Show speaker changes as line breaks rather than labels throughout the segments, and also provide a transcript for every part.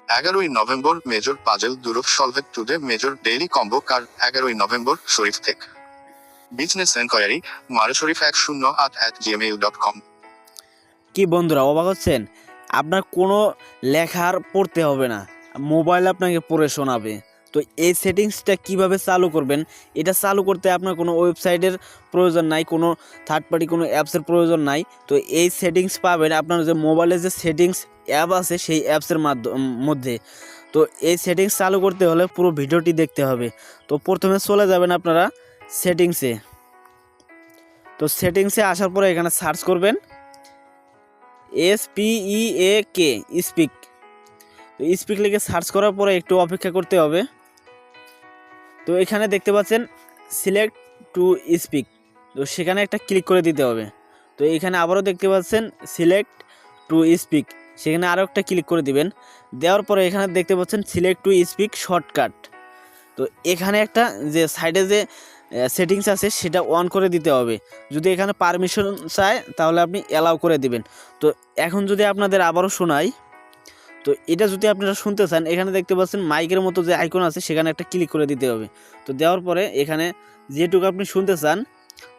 11ই November major puzzle Durov solved today major daily combo card 11ই November Sharif থেক business enquiry marashorif108@gmail.com।
কি বন্ধুরা অবাক হচ্ছেন? আপনার কোনো লেখার পড়তে হবে না, মোবাইল আপনাকে পড়ে শোনাবে। তো এই সেটিংসটা কিভাবে চালু করবেন, এটা চালু করতে আপনার কোনো ওয়েবসাইটের প্রয়োজন নাই, কোনো থার্ড পার্টি কোনো অ্যাপসের প্রয়োজন নাই। তো এই সেটিংস পাবেন আপনার যে মোবাইলে যে সেটিংস অ্যাপ আছে সেই অ্যাপসের মধ্যে। তো এই সেটিংস চালু করতে হলে পুরো ভিডিওটি দেখতে হবে। তো প্রথমে চলে যাবেন আপনারা সেটিংসে। তো সেটিংসে আসার পরে এখানে সার্চ করবেন SPEAK স্পিক। তো স্পিক লিখে সার্চ করার পরে একটু অপেক্ষা করতে হবে। তো এখানে দেখতে পাচ্ছেন সিলেক্ট টু স্পিক, তো সেখানে একটা ক্লিক করে দিতে হবে। তো এখানে আবারও দেখতে পাচ্ছেন সিলেক্ট টু স্পিক, সেখানে আরও একটা ক্লিক করে দিবেন। দেওয়ার পরে এখানে দেখতে পাচ্ছেন সিলেক্ট টু স্পিক শর্টকাট। তো এখানে একটা যে সাইডে যে সেটিংস আছে সেটা অন করে দিতে হবে। যদি এখানে পারমিশন চায় তাহলে আপনি অ্যালাউ করে দিবেন। তো এখন যদি আপনাদের আবারও শোনাই, তো এটা যদি আপনারা শুনতে চান এখানে দেখতে পাচ্ছেন মাইকের মতো যে আইকন আছে সেখানে একটা ক্লিক করে দিতে হবে। তো দেওয়ার পরে এখানে যেটুকু আপনি শুনতে চান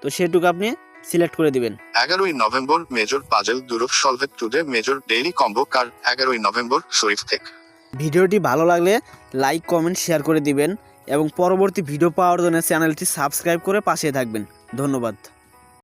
তো সেটুকু আপনি সিলেক্ট করে দিবেন।
11ই November major puzzle Durov solved today major daily combo card 11ই নভেম্বর শরীফ থেক।
ভিডিওটি ভালো লাগলে লাইক কমেন্ট শেয়ার করে দিবেন এবং পরবর্তী ভিডিও পাওয়ার জন্য চ্যানেলটি সাবস্ক্রাইব করে পাশে থাকবেন। ধন্যবাদ।